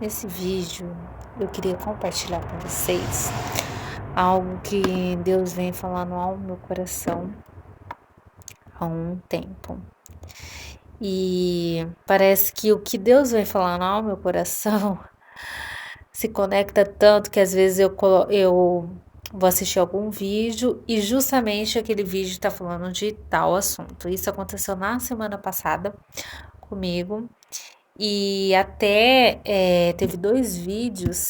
Nesse vídeo, eu queria compartilhar com vocês algo que Deus vem falando ao meu coração há um tempo. E parece que o que Deus vem falando ao meu coração se conecta tanto que às vezes eu vou assistir algum vídeo e justamente aquele vídeo está falando de tal assunto. Isso aconteceu na semana passada comigo. E até teve 2 vídeos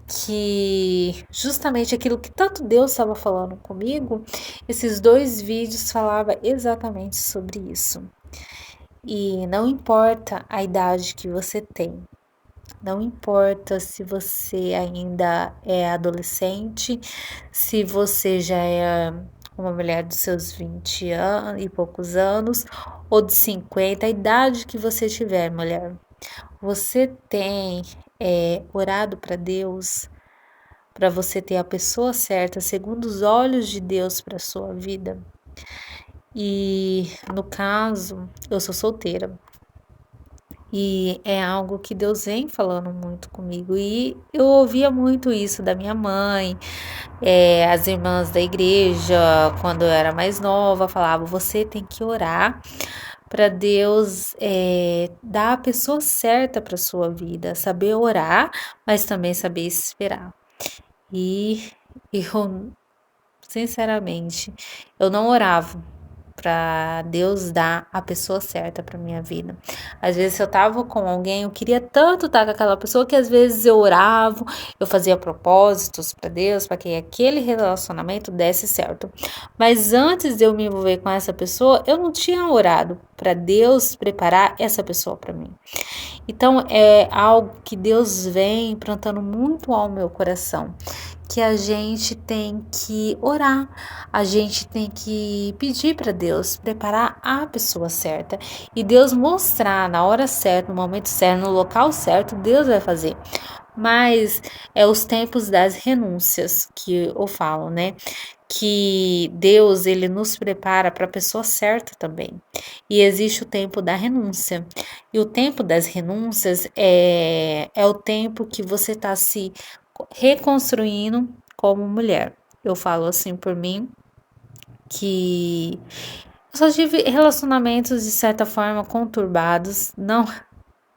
que justamente aquilo que tanto Deus estava falando comigo, esses 2 vídeos falavam exatamente sobre isso. E não importa a idade que você tem, não importa se você ainda é adolescente, se você já é uma mulher dos seus 20 anos e poucos anos, ou de 50, a idade que você tiver, mulher. Você tem orado para Deus, para você ter a pessoa certa, segundo os olhos de Deus para sua vida? E no caso, eu sou solteira. E é algo que Deus vem falando muito comigo. E eu ouvia muito isso da minha mãe, as irmãs da igreja, quando eu era mais nova, falavam: você tem que orar para Deus dar a pessoa certa para sua vida, saber orar, mas também saber esperar. E eu, sinceramente, eu não orava para Deus dar a pessoa certa para minha vida. Às vezes, se eu tava com alguém, eu queria tanto estar com aquela pessoa que às vezes eu orava, eu fazia propósitos para Deus, para que aquele relacionamento desse certo. Mas antes de eu me envolver com essa pessoa, eu não tinha orado para Deus preparar essa pessoa para mim. Então, é algo que Deus vem plantando muito ao meu coração, que a gente tem que orar, a gente tem que pedir para Deus preparar a pessoa certa e Deus mostrar na hora certa, no momento certo, no local certo, Deus vai fazer. Mas é os tempos das renúncias que eu falo, né? Que Deus ele nos prepara para a pessoa certa também. E existe o tempo da renúncia. E o tempo das renúncias é o tempo que você está se reconstruindo como mulher. Eu falo assim por mim que eu só tive relacionamentos de certa forma conturbados, não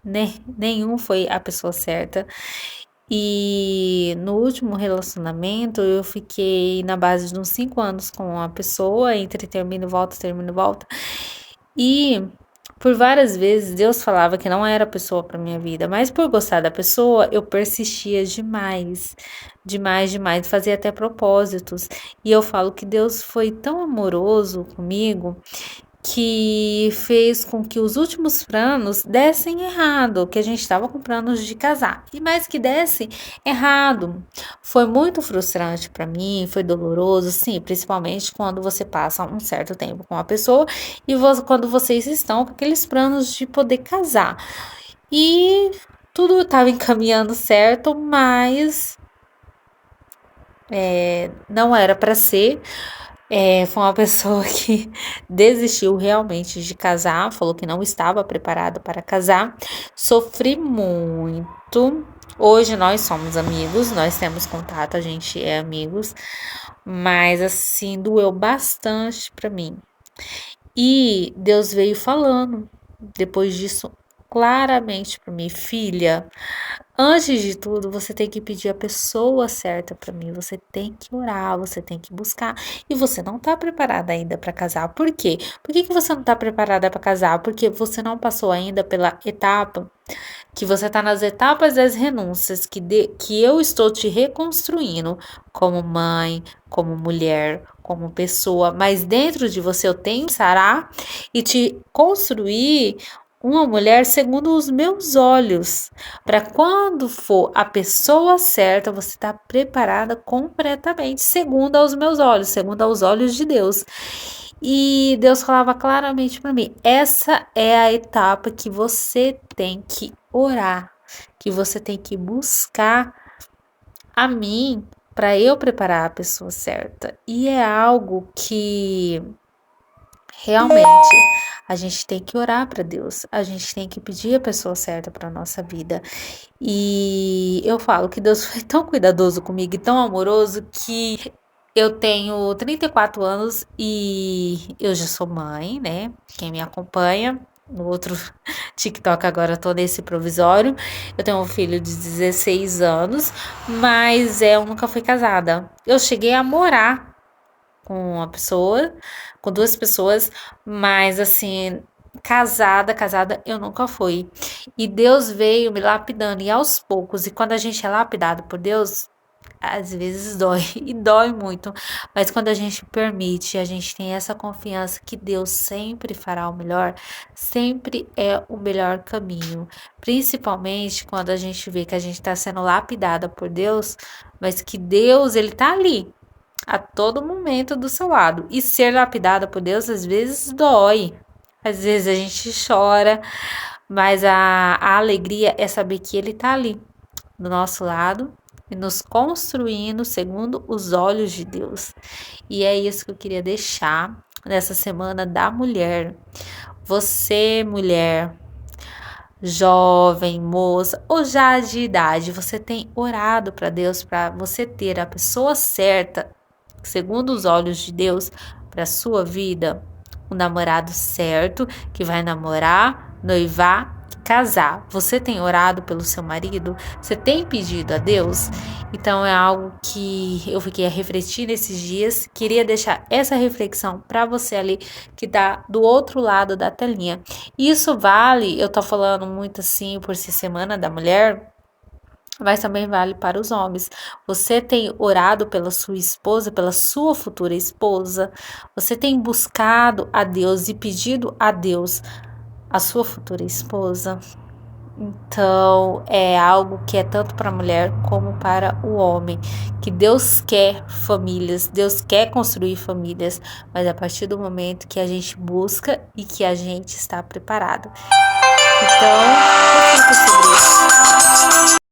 nenhum foi a pessoa certa. E no último relacionamento eu fiquei na base de uns 5 anos com uma pessoa, entre termino e volta, termino e volta. E por várias vezes Deus falava que não era a pessoa para minha vida, mas por gostar da pessoa eu persistia demais, demais, demais, fazia até propósitos. E eu falo que Deus foi tão amoroso comigo que fez com que os últimos planos dessem errado, que a gente estava com planos de casar, e mais que desse errado. Foi muito frustrante para mim, foi doloroso, sim, principalmente quando você passa um certo tempo com a pessoa e quando vocês estão com aqueles planos de poder casar. E tudo estava encaminhando certo, mas não era para ser. Foi uma pessoa que desistiu realmente de casar, falou que não estava preparada para casar. Sofri muito. Hoje nós somos amigos, nós temos contato, a gente é amigos, mas assim, doeu bastante para mim. E Deus veio falando depois disso claramente para mim, filha. Antes de tudo, você tem que pedir a pessoa certa para mim. Você tem que orar, você tem que buscar. E você não tá preparada ainda para casar. Por quê? Por que você não tá preparada para casar? Porque você não passou ainda pela etapa que você tá nas etapas das renúncias que eu estou te reconstruindo como mãe, como mulher, como pessoa, mas dentro de você eu tenho que sarar e te construir uma mulher segundo os meus olhos, para quando for a pessoa certa, você está preparada completamente, segundo aos meus olhos, segundo aos olhos de Deus. E Deus falava claramente para mim: essa é a etapa que você tem que orar, que você tem que buscar a mim para eu preparar a pessoa certa. E é algo que realmente a gente tem que orar para Deus, a gente tem que pedir a pessoa certa para nossa vida. E eu falo que Deus foi tão cuidadoso comigo e tão amoroso que eu tenho 34 anos e eu já sou mãe, né? Quem me acompanha no outro TikTok agora eu tô nesse provisório. Eu tenho um filho de 16 anos, mas eu nunca fui casada. Eu cheguei a morar com uma pessoa, com duas pessoas, mas assim, casada eu nunca fui. E Deus veio me lapidando, e aos poucos, e quando a gente é lapidado por Deus, às vezes dói, e dói muito, mas quando a gente permite, a gente tem essa confiança que Deus sempre fará o melhor, sempre é o melhor caminho, principalmente quando a gente vê que a gente está sendo lapidada por Deus, mas que Deus, ele tá ali, a todo momento do seu lado. E ser lapidada por Deus às vezes dói. Às vezes a gente chora, mas a alegria é saber que Ele está ali, do nosso lado, e nos construindo segundo os olhos de Deus. E é isso que eu queria deixar nessa semana da mulher. Você, mulher, jovem, moça ou já de idade, você tem orado para Deus para você ter a pessoa certa segundo os olhos de Deus, para a sua vida, o namorado certo que vai namorar, noivar e casar. Você tem orado pelo seu marido? Você tem pedido a Deus? Então é algo que eu fiquei a refletir nesses dias. Queria deixar essa reflexão para você ali que tá do outro lado da telinha. Isso vale, eu tô falando muito assim por ser semana da mulher, mas também vale para os homens. Você tem orado pela sua esposa, pela sua futura esposa? Você tem buscado a Deus e pedido a Deus a sua futura esposa? Então, é algo que é tanto para a mulher como para o homem, que Deus quer famílias, Deus quer construir famílias, mas a partir do momento que a gente busca e que a gente está preparado. Então, reflita sobre isso.